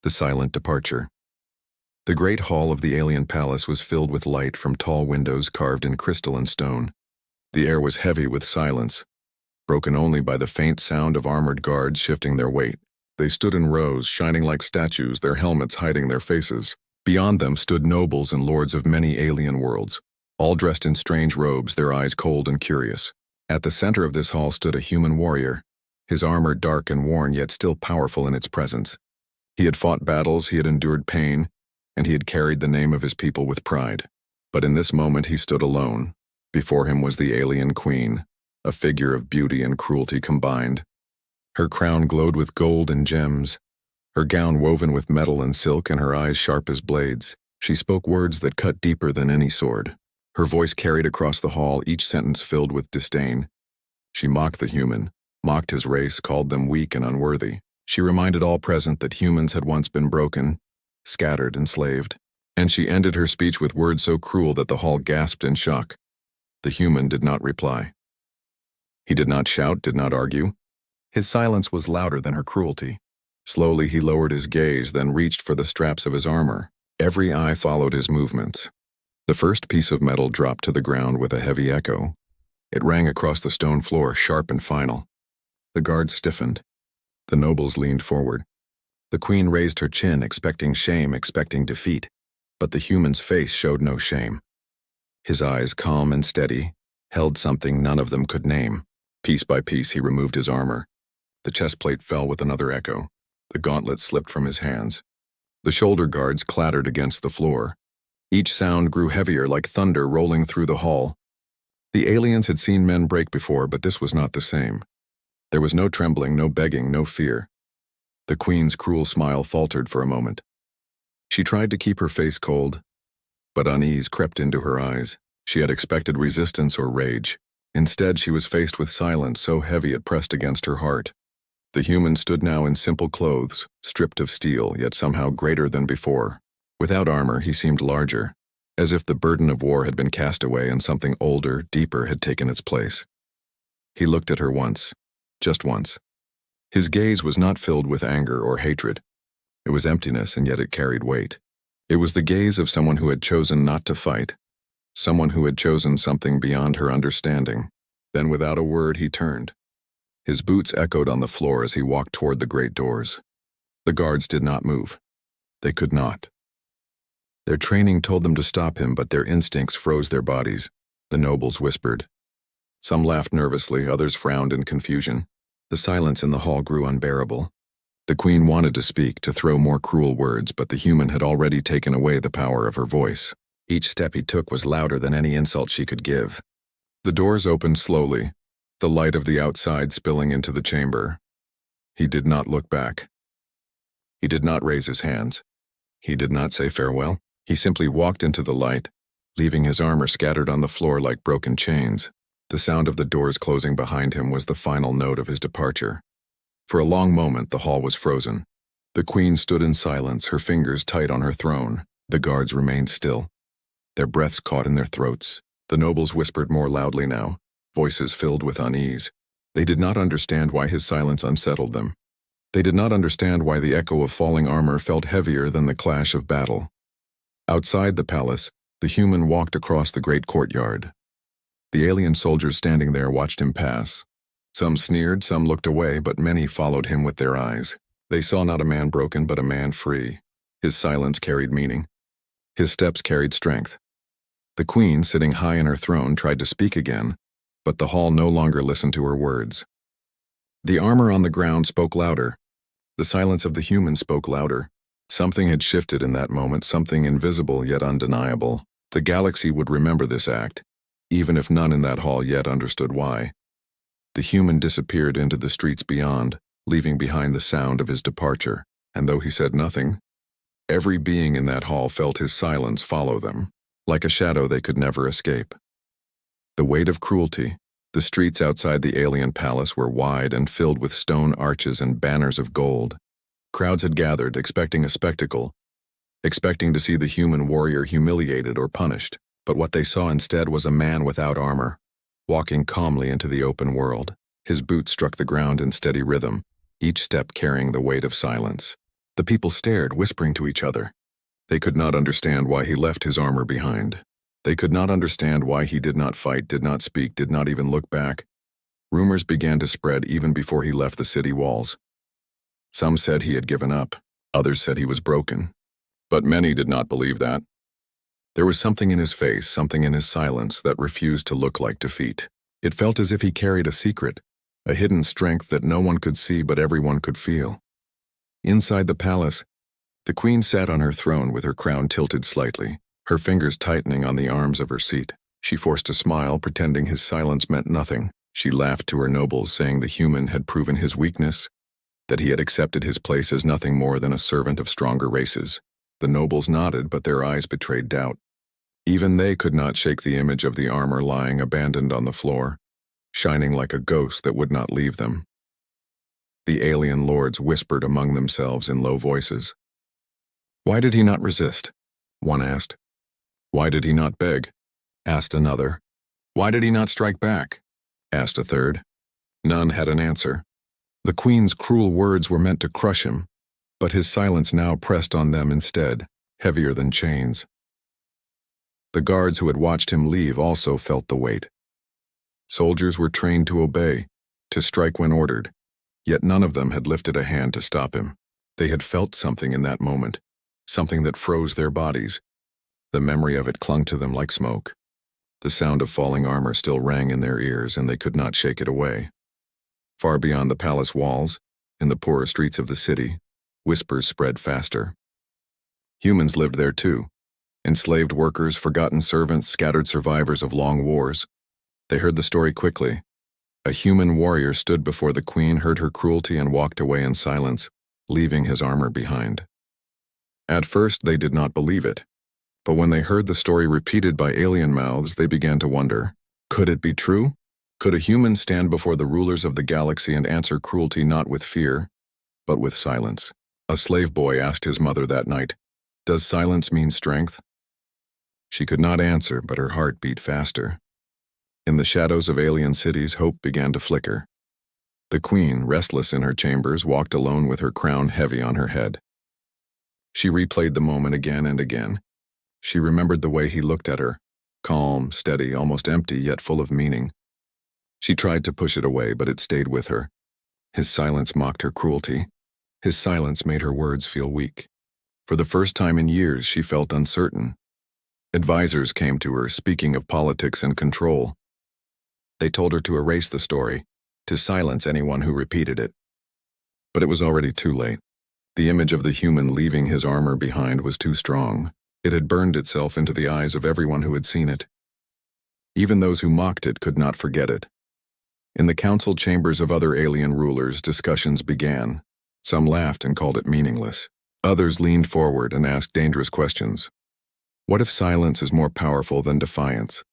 The silent departure. The great hall of the alien palace was filled with light from tall windows carved in crystal and stone. The air was heavy with silence, broken only by the faint sound of armored guards shifting their weight. They stood in rows, shining like statues, their helmets hiding their faces. Beyond them stood nobles and lords of many alien worlds, all dressed in strange robes, their eyes cold and curious. At the center of this hall stood a human warrior, his armor dark and worn yet still powerful in its presence. He had fought battles, he had endured pain, and he had carried the name of his people with pride. But in this moment he stood alone. Before him was the alien queen, a figure of beauty and cruelty combined. Her crown glowed with gold and gems, her gown woven with metal and silk, and her eyes sharp as blades. She spoke words that cut deeper than any sword. Her voice carried across the hall, each sentence filled with disdain. She mocked the human, mocked his race, called them weak and unworthy. She reminded all present that humans had once been broken, scattered, enslaved. And she ended her speech with words so cruel that the hall gasped in shock. The human did not reply. He did not shout, did not argue. His silence was louder than her cruelty. Slowly he lowered his gaze, then reached for the straps of his armor. Every eye followed his movements. The first piece of metal dropped to the ground with a heavy echo. It rang across the stone floor, sharp and final. The guards stiffened. The nobles leaned forward. The queen raised her chin, expecting shame, expecting defeat. But the human's face showed no shame. His eyes, calm and steady, held something none of them could name. Piece by piece he removed his armor. The chest plate fell with another echo. The gauntlet slipped from his hands. The shoulder guards clattered against the floor. Each sound grew heavier, like thunder rolling through the hall. The aliens had seen men break before, but this was not the same. There was no trembling, no begging, no fear. The queen's cruel smile faltered for a moment. She tried to keep her face cold, but unease crept into her eyes. She had expected resistance or rage. Instead, she was faced with silence so heavy it pressed against her heart. The human stood now in simple clothes, stripped of steel, yet somehow greater than before. Without armor, he seemed larger, as if the burden of war had been cast away and something older, deeper had taken its place. He looked at her once, just once. His gaze was not filled with anger or hatred. It was emptiness, and yet it carried weight. It was the gaze of someone who had chosen not to fight, someone who had chosen something beyond her understanding. Then without a word he turned. His boots echoed on the floor as he walked toward the great doors. The guards did not move. They could not. Their training told them to stop him, but their instincts froze their bodies. The nobles whispered. Some laughed nervously, others frowned in confusion. The silence in the hall grew unbearable. The queen wanted to speak, to throw more cruel words, but the human had already taken away the power of her voice. Each step he took was louder than any insult she could give. The doors opened slowly, the light of the outside spilling into the chamber. He did not look back. He did not raise his hands. He did not say farewell. He simply walked into the light, leaving his armor scattered on the floor like broken chains. The sound of the doors closing behind him was the final note of his departure. For a long moment, the hall was frozen. The queen stood in silence, her fingers tight on her throne. The guards remained still, their breaths caught in their throats. The nobles whispered more loudly now, voices filled with unease. They did not understand why his silence unsettled them. They did not understand why the echo of falling armor felt heavier than the clash of battle. Outside the palace, the human walked across the great courtyard. The alien soldiers standing there watched him pass. Some sneered, some looked away, but many followed him with their eyes. They saw not a man broken, but a man free. His silence carried meaning. His steps carried strength. The queen, sitting high in her throne, tried to speak again, but the hall no longer listened to her words. The armor on the ground spoke louder. The silence of the human spoke louder. Something had shifted in that moment, something invisible yet undeniable. The galaxy would remember this act, even if none in that hall yet understood why. The human disappeared into the streets beyond, leaving behind the sound of his departure, and though he said nothing, every being in that hall felt his silence follow them, like a shadow they could never escape. The weight of cruelty. The streets outside the alien palace were wide and filled with stone arches and banners of gold. Crowds had gathered, expecting a spectacle, expecting to see the human warrior humiliated or punished, but what they saw instead was a man without armor, walking calmly into the open world. His boots struck the ground in steady rhythm, each step carrying the weight of silence. The people stared, whispering to each other. They could not understand why he left his armor behind. They could not understand why he did not fight, did not speak, did not even look back. Rumors began to spread even before he left the city walls. Some said he had given up. Others said he was broken. But many did not believe that. There was something in his face, something in his silence that refused to look like defeat. It felt as if he carried a secret, a hidden strength that no one could see but everyone could feel. Inside the palace, the queen sat on her throne with her crown tilted slightly, her fingers tightening on the arms of her seat. She forced a smile, pretending his silence meant nothing. She laughed to her nobles, saying the human had proven his weakness, that he had accepted his place as nothing more than a servant of stronger races. The nobles nodded, but their eyes betrayed doubt. Even they could not shake the image of the armor lying abandoned on the floor, shining like a ghost that would not leave them. The alien lords whispered among themselves in low voices. "Why did he not resist?" one asked. "Why did he not beg?" asked another. "Why did he not strike back?" asked a third. None had an answer. The queen's cruel words were meant to crush him, but his silence now pressed on them instead, heavier than chains. The guards who had watched him leave also felt the weight. Soldiers were trained to obey, to strike when ordered, yet none of them had lifted a hand to stop him. They had felt something in that moment, something that froze their bodies. The memory of it clung to them like smoke. The sound of falling armor still rang in their ears, and they could not shake it away. Far beyond the palace walls, in the poorer streets of the city, whispers spread faster. Humans lived there too. Enslaved workers, forgotten servants, scattered survivors of long wars. They heard the story quickly. A human warrior stood before the queen, heard her cruelty, and walked away in silence, leaving his armor behind. At first, they did not believe it. But when they heard the story repeated by alien mouths, they began to wonder, could it be true? Could a human stand before the rulers of the galaxy and answer cruelty not with fear, but with silence? A slave boy asked his mother that night, "Does silence mean strength?" She could not answer, but her heart beat faster. In the shadows of alien cities, hope began to flicker. The queen, restless in her chambers, walked alone with her crown heavy on her head. She replayed the moment again and again. She remembered the way he looked at her, calm, steady, almost empty, yet full of meaning. She tried to push it away, but it stayed with her. His silence mocked her cruelty. His silence made her words feel weak. For the first time in years, she felt uncertain. Advisors came to her, speaking of politics and control. They told her to erase the story, to silence anyone who repeated it. But it was already too late. The image of the human leaving his armor behind was too strong. It had burned itself into the eyes of everyone who had seen it. Even those who mocked it could not forget it. In the council chambers of other alien rulers, discussions began. Some laughed and called it meaningless. Others leaned forward and asked dangerous questions. What if silence is more powerful than defiance?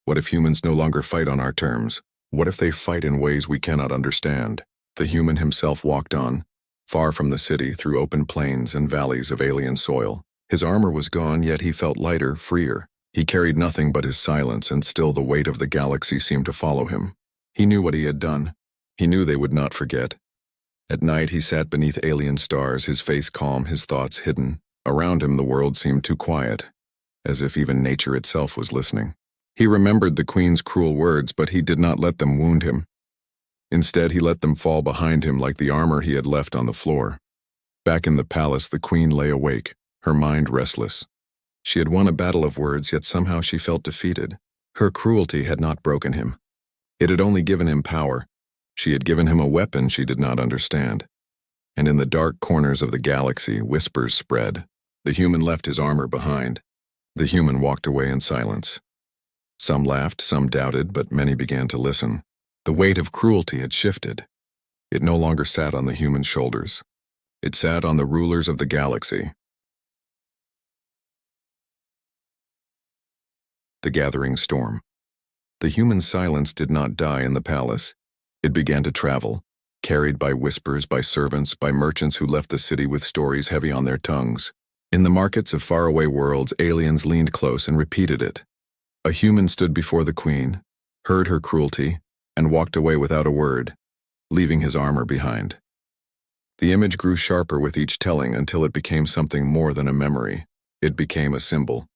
What if humans no longer fight on our terms? What if they fight in ways we cannot understand? The human himself walked on, far from the city, through open plains and valleys of alien soil. His armor was gone, yet he felt lighter, freer. He carried nothing but his silence, and still the weight of the galaxy seemed to follow him. He knew what he had done. He knew they would not forget. At night he sat beneath alien stars, his face calm, his thoughts hidden. Around him the world seemed too quiet, as if even nature itself was listening. He remembered the queen's cruel words, but he did not let them wound him. Instead, he let them fall behind him like the armor he had left on the floor. Back in the palace, the queen lay awake, her mind restless. She had won a battle of words, yet somehow she felt defeated. Her cruelty had not broken him. It had only given him power. She had given him a weapon she did not understand. And in the dark corners of the galaxy, whispers spread. The human left his armor behind. The human walked away in silence. Some laughed, some doubted, but many began to listen. The weight of cruelty had shifted. It no longer sat on the human shoulders. It sat on the rulers of the galaxy. The gathering storm. The human silence did not die in the palace. It began to travel, carried by whispers, by servants, by merchants who left the city with stories heavy on their tongues. In the markets of faraway worlds, aliens leaned close and repeated it. A human stood before the queen, heard her cruelty, and walked away without a word, leaving his armor behind. The image grew sharper with each telling until it became something more than a memory. It became a symbol.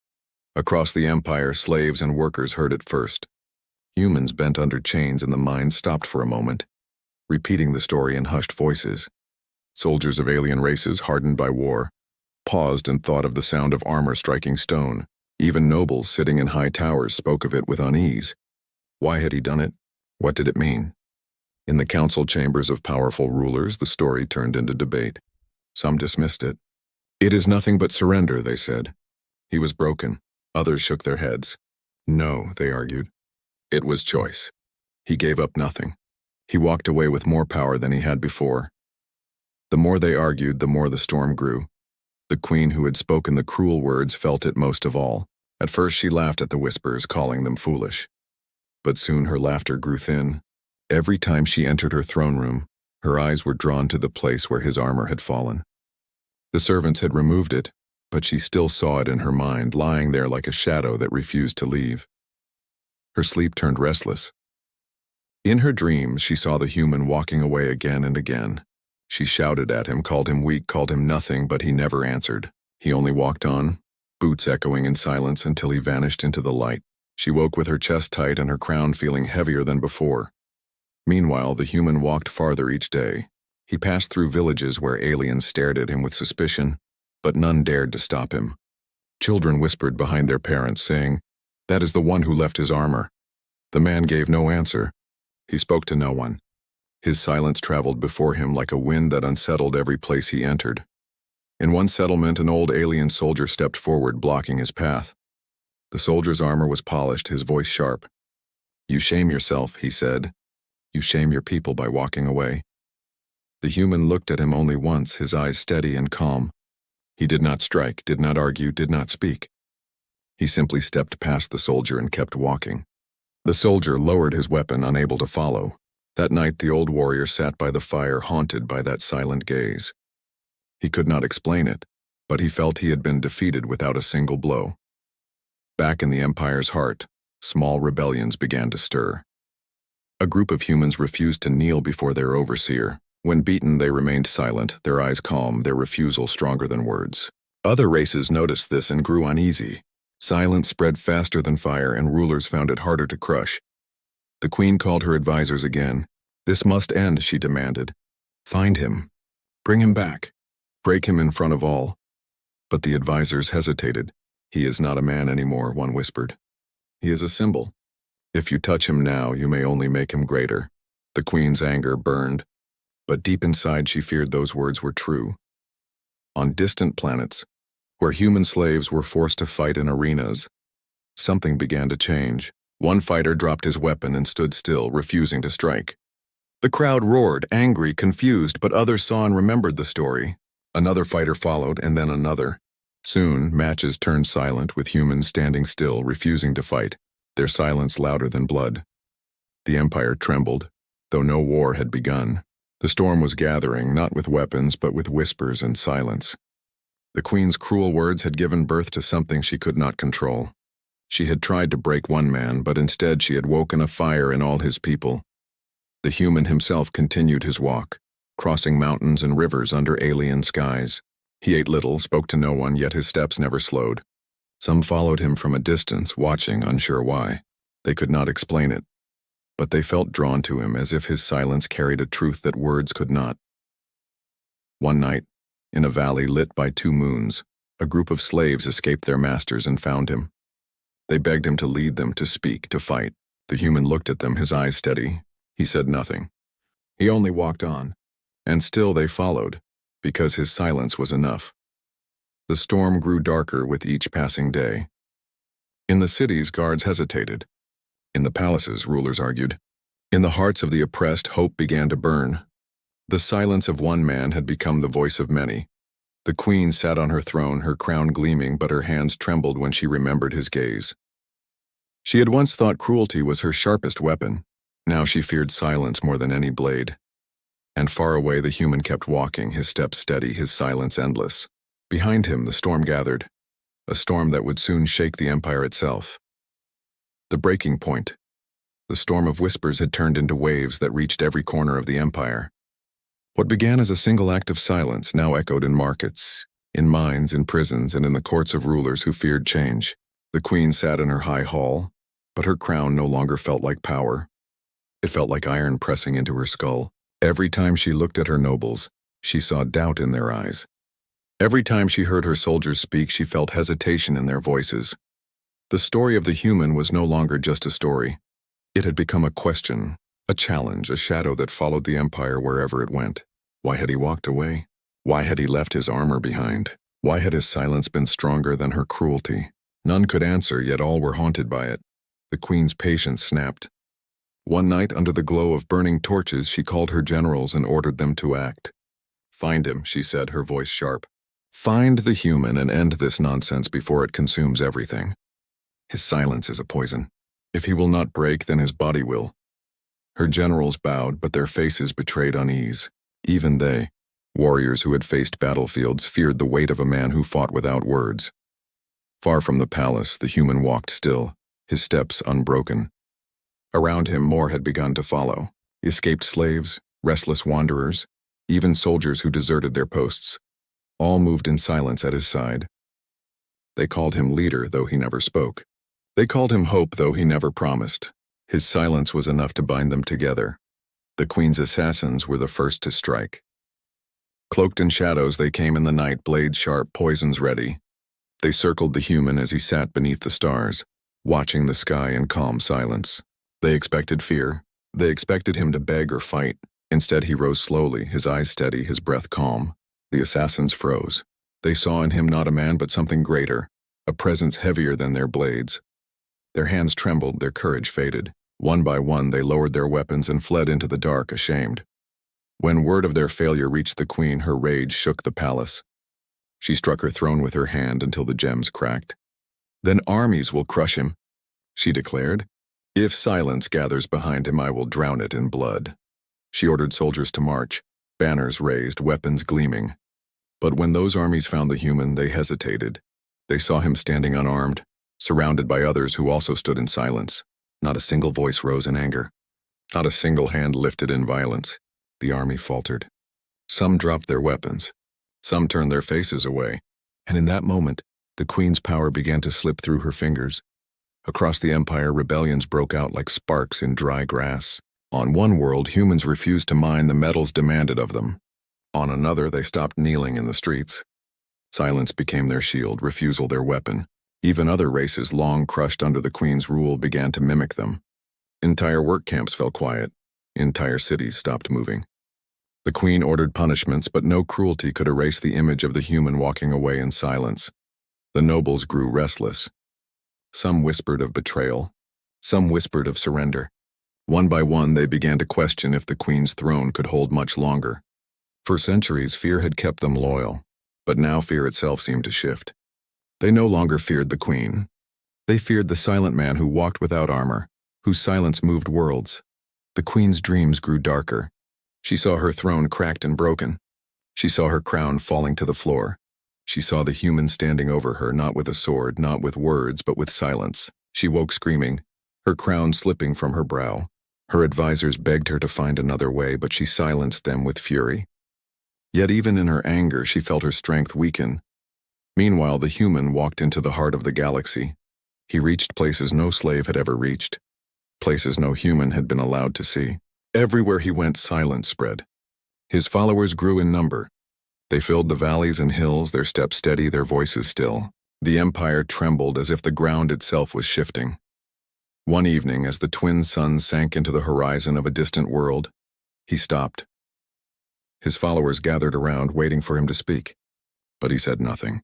Across the empire, slaves and workers heard it first. Humans bent under chains and the mines stopped for a moment, repeating the story in hushed voices. Soldiers of alien races, hardened by war, paused and thought of the sound of armor striking stone. Even nobles sitting in high towers spoke of it with unease. Why had he done it? What did it mean? In the council chambers of powerful rulers, the story turned into debate. Some dismissed it. It is nothing but surrender, they said. He was broken. Others shook their heads. No, they argued. It was choice. He gave up nothing. He walked away with more power than he had before. The more they argued, the more the storm grew. The queen who had spoken the cruel words felt it most of all. At first she laughed at the whispers, calling them foolish. But soon her laughter grew thin. Every time she entered her throne room, her eyes were drawn to the place where his armor had fallen. The servants had removed it, but she still saw it in her mind, lying there like a shadow that refused to leave. Her sleep turned restless. In her dreams, she saw the human walking away again and again. She shouted at him, called him weak, called him nothing, but he never answered. He only walked on, boots echoing in silence until he vanished into the light. She woke with her chest tight and her crown feeling heavier than before. Meanwhile, the human walked farther each day. He passed through villages where aliens stared at him with suspicion, but none dared to stop him. Children whispered behind their parents, saying, "That is the one who left his armor." The man gave no answer. He spoke to no one. His silence traveled before him like a wind that unsettled every place he entered. In one settlement, an old alien soldier stepped forward, blocking his path. The soldier's armor was polished, his voice sharp. "You shame yourself," he said. "You shame your people by walking away." The human looked at him only once, his eyes steady and calm. He did not strike, did not argue, did not speak. He simply stepped past the soldier and kept walking. The soldier lowered his weapon, unable to follow. That night, the old warrior sat by the fire, haunted by that silent gaze. He could not explain it, but he felt he had been defeated without a single blow. Back in the Empire's heart, small rebellions began to stir. A group of humans refused to kneel before their overseer. When beaten, they remained silent, their eyes calm, their refusal stronger than words. Other races noticed this and grew uneasy. Silence spread faster than fire, and rulers found it harder to crush. The queen called her advisors again. "This must end," she demanded. "Find him. Bring him back. Break him in front of all." But the advisors hesitated. "He is not a man anymore," one whispered. "He is a symbol. If you touch him now, you may only make him greater." The queen's anger burned, but deep inside she feared those words were true. On distant planets, where human slaves were forced to fight in arenas, something began to change. One fighter dropped his weapon and stood still, refusing to strike. The crowd roared, angry, confused, but others saw and remembered the story. Another fighter followed, and then another. Soon, matches turned silent, with humans standing still, refusing to fight, their silence louder than blood. The Empire trembled, though no war had begun. The storm was gathering, not with weapons, but with whispers and silence. The queen's cruel words had given birth to something she could not control. She had tried to break one man, but instead she had woken a fire in all his people. The human himself continued his walk, crossing mountains and rivers under alien skies. He ate little, spoke to no one, yet his steps never slowed. Some followed him from a distance, watching, unsure why. They could not explain it, but they felt drawn to him as if his silence carried a truth that words could not. One night, in a valley lit by 2 moons, a group of slaves escaped their masters and found him. They begged him to lead them, to speak, to fight. The human looked at them, his eyes steady. He said nothing. He only walked on. And still they followed, because his silence was enough. The storm grew darker with each passing day. In the cities, guards hesitated. In the palaces, rulers argued. In the hearts of the oppressed, hope began to burn. The silence of one man had become the voice of many. The queen sat on her throne, her crown gleaming, but her hands trembled when she remembered his gaze. She had once thought cruelty was her sharpest weapon. Now she feared silence more than any blade. And far away the human kept walking, his steps steady, his silence endless. Behind him the storm gathered, a storm that would soon shake the empire itself. The breaking point. The storm of whispers had turned into waves that reached every corner of the empire. What began as a single act of silence now echoed in markets, in mines, in prisons, and in the courts of rulers who feared change. The queen sat in her high hall, but her crown no longer felt like power. It felt like iron pressing into her skull. Every time she looked at her nobles, she saw doubt in their eyes. Every time she heard her soldiers speak, she felt hesitation in their voices. The story of the human was no longer just a story. It had become a question, a challenge, a shadow that followed the empire wherever it went. Why had he walked away? Why had he left his armor behind? Why had his silence been stronger than her cruelty? None could answer, yet all were haunted by it. The queen's patience snapped. One night, under the glow of burning torches, she called her generals and ordered them to act. "Find him," she said, her voice sharp. "Find the human and end this nonsense before it consumes everything. His silence is a poison. If he will not break, then his body will." Her generals bowed, but their faces betrayed unease. Even they, warriors who had faced battlefields, feared the weight of a man who fought without words. Far from the palace, the human walked still, his steps unbroken. Around him, more had begun to follow. Escaped slaves, restless wanderers, even soldiers who deserted their posts. All moved in silence at his side. They called him leader, though he never spoke. They called him hope, though he never promised. His silence was enough to bind them together. The queen's assassins were the first to strike. Cloaked in shadows, they came in the night, blades sharp, poisons ready. They circled the human as he sat beneath the stars, watching the sky in calm silence. They expected fear. They expected him to beg or fight. Instead, he rose slowly, his eyes steady, his breath calm. The assassins froze. They saw in him not a man but something greater, a presence heavier than their blades. Their hands trembled, their courage faded. One by one, they lowered their weapons and fled into the dark, ashamed. When word of their failure reached the queen, her rage shook the palace. She struck her throne with her hand until the gems cracked. "Then armies will crush him," she declared. "If silence gathers behind him, I will drown it in blood." She ordered soldiers to march, banners raised, weapons gleaming. But when those armies found the human, they hesitated. They saw him standing unarmed, surrounded by others who also stood in silence. Not a single voice rose in anger. Not a single hand lifted in violence. The army faltered. Some dropped their weapons. Some turned their faces away. And in that moment, the queen's power began to slip through her fingers. Across the empire, rebellions broke out like sparks in dry grass. On one world, humans refused to mine the metals demanded of them. On another, they stopped kneeling in the streets. Silence became their shield, refusal their weapon. Even other races, long crushed under the queen's rule, began to mimic them. Entire work camps fell quiet. Entire cities stopped moving. The queen ordered punishments, but no cruelty could erase the image of the human walking away in silence. The nobles grew restless. Some whispered of betrayal. Some whispered of surrender. One by one, they began to question if the queen's throne could hold much longer. For centuries, fear had kept them loyal, but now fear itself seemed to shift. They no longer feared the queen. They feared the silent man who walked without armor, whose silence moved worlds. The queen's dreams grew darker. She saw her throne cracked and broken. She saw her crown falling to the floor. She saw the human standing over her, not with a sword, not with words, but with silence. She woke screaming, her crown slipping from her brow. Her advisors begged her to find another way, but she silenced them with fury. Yet even in her anger, she felt her strength weaken. Meanwhile, the human walked into the heart of the galaxy. He reached places no slave had ever reached, places no human had been allowed to see. Everywhere he went, silence spread. His followers grew in number. They filled the valleys and hills, their steps steady, their voices still. The empire trembled as if the ground itself was shifting. One evening, as the twin suns sank into the horizon of a distant world, he stopped. His followers gathered around, waiting for him to speak. But he said nothing.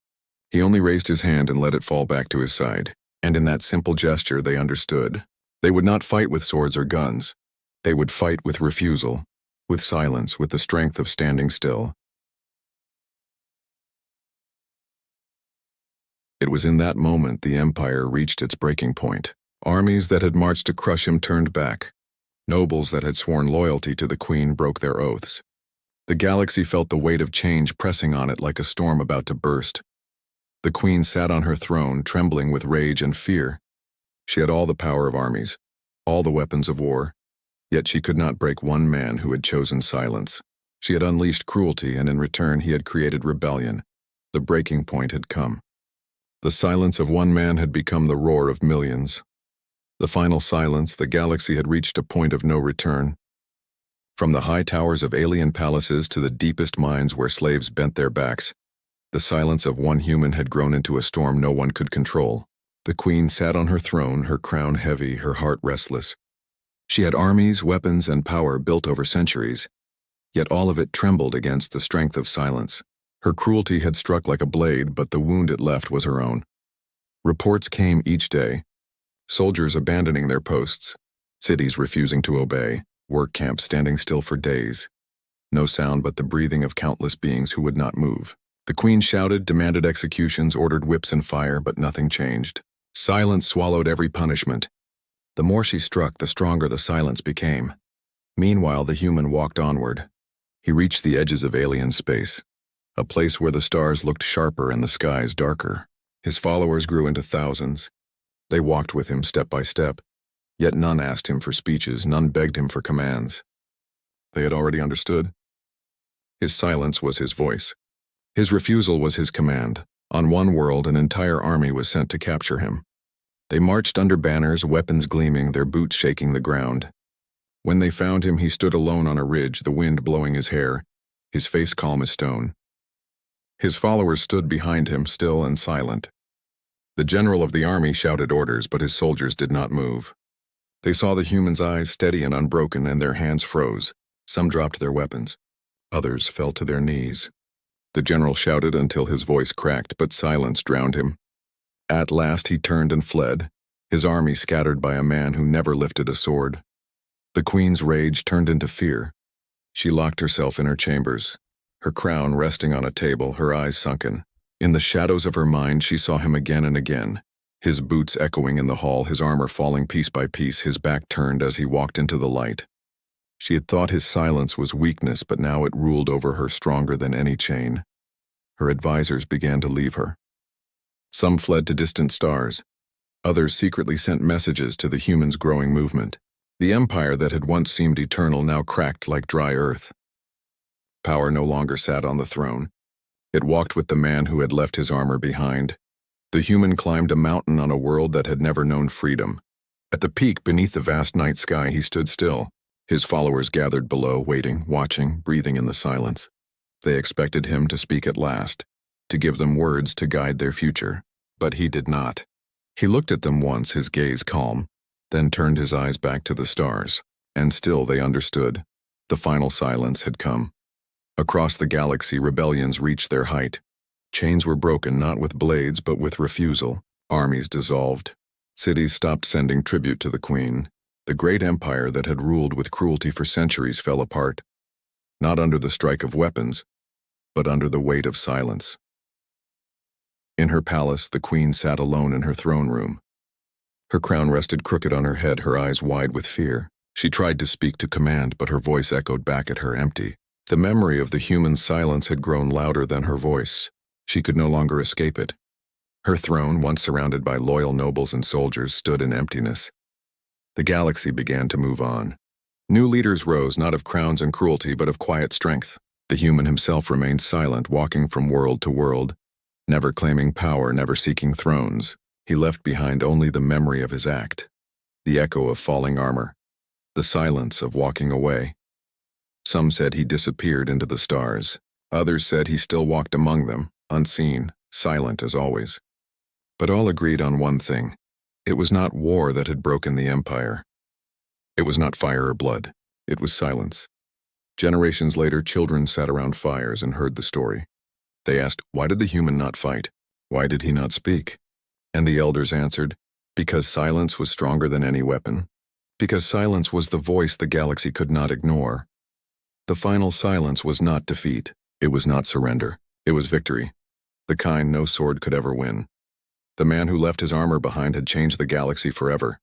He only raised his hand and let it fall back to his side. And in that simple gesture, they understood. They would not fight with swords or guns. They would fight with refusal, with silence, with the strength of standing still. It was in that moment the empire reached its breaking point. Armies that had marched to crush him turned back. Nobles that had sworn loyalty to the queen broke their oaths. The galaxy felt the weight of change pressing on it like a storm about to burst. The queen sat on her throne, trembling with rage and fear. She had all the power of armies, all the weapons of war, yet she could not break one man who had chosen silence. She had unleashed cruelty, and in return he had created rebellion. The breaking point had come. The silence of one man had become the roar of millions. The final silence, the galaxy had reached a point of no return. From the high towers of alien palaces to the deepest mines where slaves bent their backs, the silence of one human had grown into a storm no one could control. The queen sat on her throne, her crown heavy, her heart restless. She had armies, weapons, and power built over centuries, yet all of it trembled against the strength of silence. Her cruelty had struck like a blade, but the wound it left was her own. Reports came each day. Soldiers abandoning their posts, cities refusing to obey, work camps standing still for days. No sound but the breathing of countless beings who would not move. The queen shouted, demanded executions, ordered whips and fire, but nothing changed. Silence swallowed every punishment. The more she struck, the stronger the silence became. Meanwhile, the human walked onward. He reached the edges of alien space, a place where the stars looked sharper and the skies darker. His followers grew into thousands. They walked with him step by step, yet none asked him for speeches, none begged him for commands. They had already understood. His silence was his voice. His refusal was his command. On one world, an entire army was sent to capture him. They marched under banners, weapons gleaming, their boots shaking the ground. When they found him, he stood alone on a ridge, the wind blowing his hair, his face calm as stone. His followers stood behind him, still and silent. The general of the army shouted orders, but his soldiers did not move. They saw the human's eyes steady and unbroken, and their hands froze. Some dropped their weapons. Others fell to their knees. The general shouted until his voice cracked, but silence drowned him. At last he turned and fled, his army scattered by a man who never lifted a sword. The queen's rage turned into fear. She locked herself in her chambers, her crown resting on a table, her eyes sunken. In the shadows of her mind, she saw him again and again, his boots echoing in the hall, his armor falling piece by piece, his back turned as he walked into the light. She had thought his silence was weakness, but now it ruled over her stronger than any chain. Her advisors began to leave her. Some fled to distant stars. Others secretly sent messages to the humans' growing movement. The empire that had once seemed eternal now cracked like dry earth. Power no longer sat on the throne. It walked with the man who had left his armor behind. The human climbed a mountain on a world that had never known freedom. At the peak beneath the vast night sky, he stood still. His followers gathered below, waiting, watching, breathing in the silence. They expected him to speak at last, to give them words to guide their future. But he did not. He looked at them once, his gaze calm, then turned his eyes back to the stars. And still they understood. The final silence had come. Across the galaxy, rebellions reached their height. Chains were broken not with blades but with refusal. Armies dissolved. Cities stopped sending tribute to the queen. The great empire that had ruled with cruelty for centuries fell apart. Not under the strike of weapons, but under the weight of silence. In her palace, the queen sat alone in her throne room. Her crown rested crooked on her head, her eyes wide with fear. She tried to speak to command, but her voice echoed back at her empty. The memory of the human silence had grown louder than her voice. She could no longer escape it. Her throne, once surrounded by loyal nobles and soldiers, stood in emptiness. The galaxy began to move on. New leaders rose, not of crowns and cruelty, but of quiet strength. The human himself remained silent, walking from world to world, never claiming power, never seeking thrones. He left behind only the memory of his act, the echo of falling armor, the silence of walking away. Some said he disappeared into the stars. Others said he still walked among them, unseen, silent as always. But all agreed on one thing. It was not war that had broken the empire. It was not fire or blood. It was silence. Generations later, children sat around fires and heard the story. They asked, why did the human not fight? Why did he not speak? And the elders answered, because silence was stronger than any weapon. Because silence was the voice the galaxy could not ignore. The final silence was not defeat. It was not surrender. It was victory. The kind no sword could ever win. The man who left his armor behind had changed the galaxy forever.